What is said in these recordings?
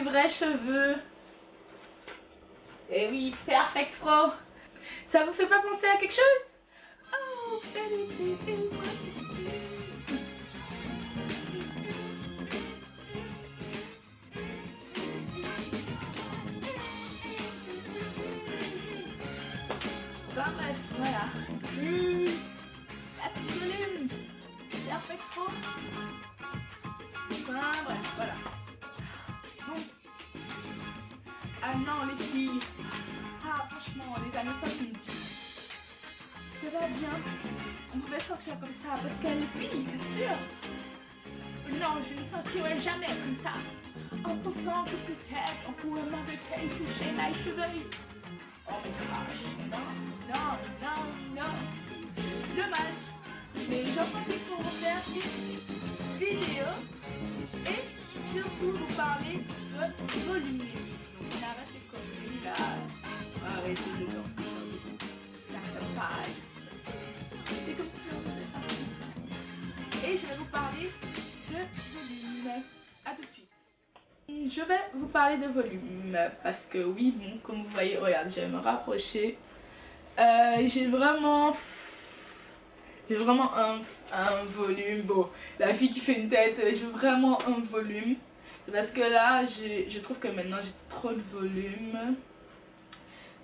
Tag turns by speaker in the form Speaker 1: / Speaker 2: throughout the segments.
Speaker 1: vrais cheveux. Et oui, Perfect Fro. Ça vous fait pas penser à quelque chose? Oh, moi. Enfin bref, voilà. La petite volume. Perfect Fro. Enfin bref, voilà. Bon. Ah non, les filles. Ah, franchement, les amis 70. Ça va bien. On pouvait sortir comme ça parce qu'elle est fille, c'est sûr. Non, je ne sortirai jamais comme ça. En pensant que peut-être on pourrait m'embêter et toucher mes cheveux. Oh my gosh. Non, non, non, non. Dommage. Mais j'en profite pour vous faire une vidéo et surtout vous parler de volume. Donc on arrête les conneries là. On va arrêter de danser sur Jackson 5. C'est comme si on faisait ça. Et je vais vous parler de volume. A tout de suite. Je vais vous parler de volume parce que oui, bon, comme vous voyez, regarde, je vais me rapprocher. J'ai vraiment un volume. Bon, la fille qui fait une tête, j'ai vraiment un volume. Parce que là, je trouve que maintenant j'ai trop de volume.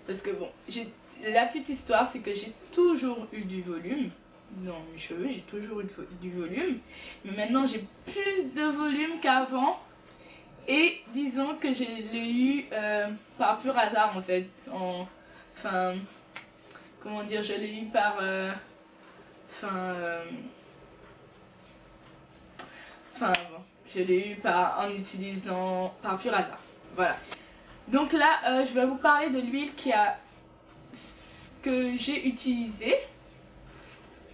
Speaker 1: Parce que bon, la petite histoire, c'est que j'ai toujours eu du volume dans mes cheveux, j'ai toujours eu du volume. Mais maintenant, j'ai plus de volume qu'avant. Et disons que je l'ai eu par pur hasard en fait. Enfin, comment dire, je l'ai eu par. Bon, je l'ai eu en utilisant par pur hasard. Voilà. Donc là, je vais vous parler de l'huile que j'ai utilisée.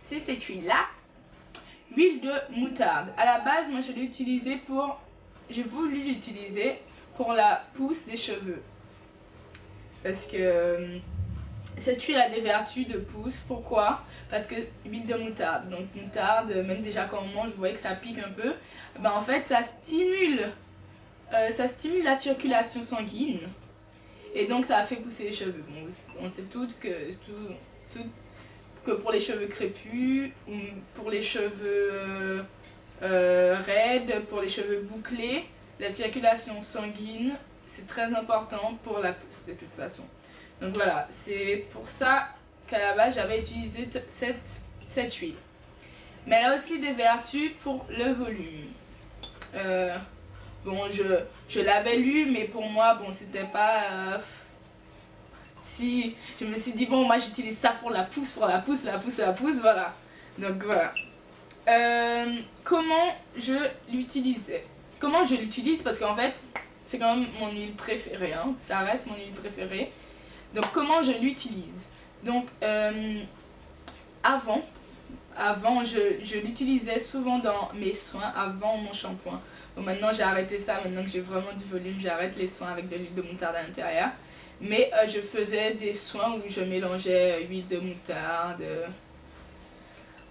Speaker 1: C'est cette huile-là. Huile de moutarde. À la base, moi je l'ai utilisée pour. J'ai voulu l'utiliser pour la pousse des cheveux. Parce que cette huile a des vertus de pousse. Pourquoi? Parce que huile de moutarde. Donc moutarde, même déjà quand on mange, vous voyez que ça pique un peu. Ben, en fait, ça stimule la circulation sanguine. Et donc ça fait pousser les cheveux. Bon, on sait toutes que pour les cheveux crépus, ou pour les cheveux raides, pour les cheveux bouclés, la circulation sanguine, c'est très important pour la pousse de toute façon. Donc voilà, c'est pour ça qu'à la base j'avais utilisé cette huile. Mais elle a aussi des vertus pour le volume. Bon, je l'avais lu, mais pour moi, bon, c'était pas. Si je me suis dit, bon, moi j'utilise ça pour la pousse, voilà. Donc voilà. Comment je l'utilisais? Comment je l'utilise? Parce qu'en fait, c'est quand même mon huile préférée, hein. Ça reste mon huile préférée. Donc comment je l'utilise? Donc avant je l'utilisais souvent dans mes soins avant mon shampoing. Bon, maintenant j'ai arrêté ça, maintenant que j'ai vraiment du volume, j'arrête les soins avec de l'huile de moutarde à l'intérieur. Mais je faisais des soins où je mélangeais huile de moutarde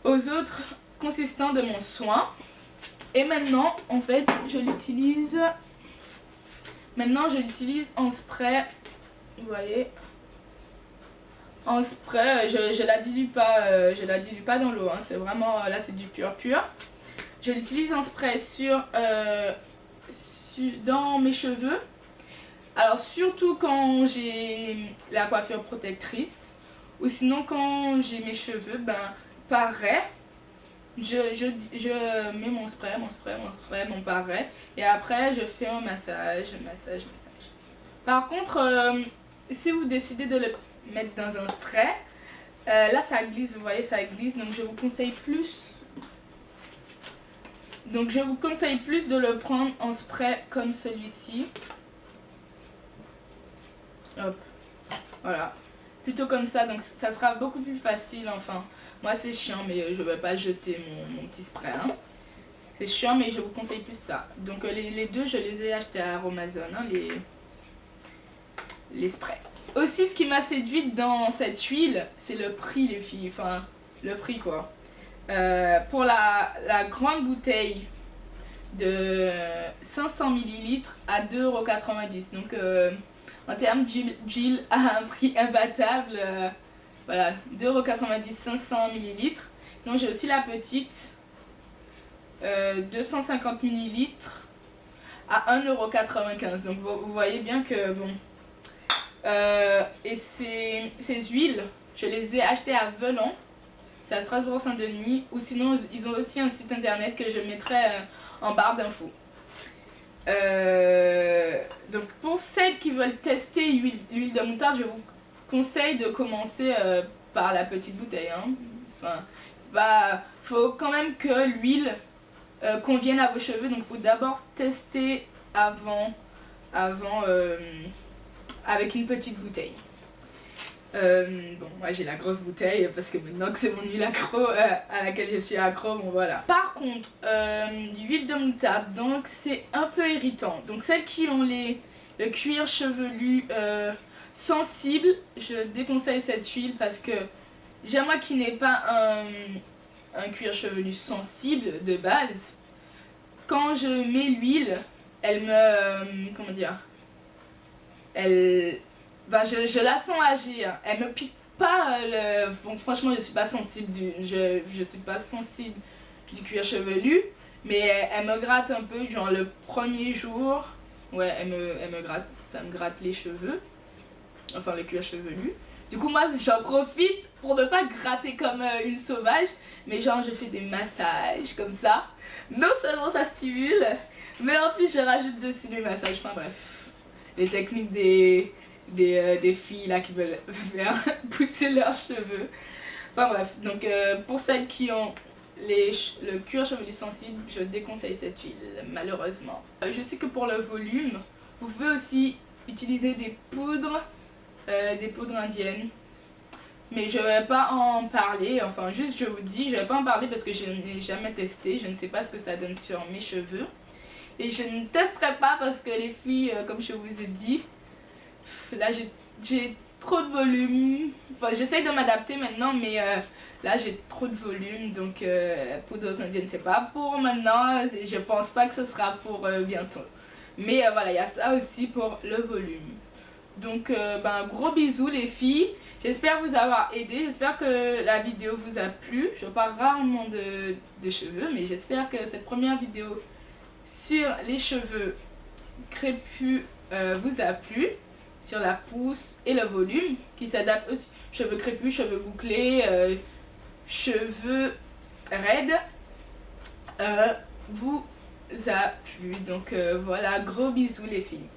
Speaker 1: aux autres consistants de mon soin. Et maintenant, en fait, je l'utilise en spray. Vous voyez, en spray, je la dilue pas dans l'eau, hein. C'est vraiment, là c'est du pur. Je l'utilise en spray dans mes cheveux. Alors surtout quand j'ai la coiffure protectrice, ou sinon quand j'ai mes cheveux, ben pareil, je mets mon spray, mon pareil, et après je fais un massage. Par contre, si vous décidez de le mettre dans un spray, là ça glisse, vous voyez, ça glisse, donc je vous conseille plus. De le prendre en spray comme celui-ci. Hop, voilà. Plutôt comme ça, donc ça sera beaucoup plus facile, enfin. Moi c'est chiant, mais je vais pas jeter mon petit spray, hein. C'est chiant, mais je vous conseille plus ça. Donc les deux, je les ai achetés à Amazon, hein, les sprays. Aussi, ce qui m'a séduite dans cette huile, c'est le prix, les filles. Enfin, le prix, quoi. Pour la grande bouteille de 500 ml à 2,90 €. Donc en termes d'huile à un prix imbattable, voilà, 2,90 €, 500 ml. Donc j'ai aussi la petite, 250 ml à 1,95 €. Donc vous voyez bien que bon. Et ces huiles, je les ai achetées à Velan, c'est à Strasbourg-Saint-Denis, ou sinon ils ont aussi un site internet que je mettrai en barre d'infos. Donc pour celles qui veulent tester l'huile de moutarde, je vous conseille de commencer par la petite bouteille. Hein. Enfin, faut quand même que l'huile convienne à vos cheveux, donc il faut d'abord tester avant avec une petite bouteille. Bon, moi j'ai la grosse bouteille parce que maintenant que c'est mon huile accro à laquelle je suis accro, bon voilà. Par contre, l'huile de moutarde, donc c'est un peu irritant. Donc celles qui ont le cuir chevelu sensible, je déconseille cette huile parce que déjà moi qui n'ai pas un cuir chevelu sensible de base, quand je mets l'huile, elle me... comment dire, je la sens agir. Elle me pique pas bon, franchement je suis pas sensible je suis pas sensible du cuir chevelu, mais elle me gratte un peu, genre le premier jour. Ouais, elle me gratte, ça me gratte les cheveux, enfin le cuir chevelu. Du coup moi j'en profite pour ne pas gratter comme une sauvage, mais genre je fais des massages comme ça. Non seulement ça stimule, mais en plus je rajoute dessus des massages, enfin bref. Les techniques des filles là qui veulent faire pousser leurs cheveux. Enfin bref, donc pour celles qui ont le cuir chevelu sensible, je déconseille cette huile, malheureusement. Je sais que pour le volume, vous pouvez aussi utiliser des poudres indiennes. Mais je vais pas en parler, enfin juste je vous dis, je vais pas en parler parce que je n'ai jamais testé, je ne sais pas ce que ça donne sur mes cheveux. Et je ne testerai pas parce que les filles, comme je vous ai dit, là j'ai trop de volume. Enfin j'essaye de m'adapter maintenant, mais là j'ai trop de volume, donc poudre indienne c'est pas pour maintenant, je pense pas que ce sera pour bientôt. Mais voilà, il y a ça aussi pour le volume. Donc gros bisous les filles, j'espère vous avoir aidé, j'espère que la vidéo vous a plu. Je parle rarement de cheveux, mais j'espère que cette première vidéo sur les cheveux crépus vous a plu, sur la pousse et le volume qui s'adapte aussi, cheveux crépus, cheveux bouclés, cheveux raides, vous a plu. Donc voilà, gros bisous les filles.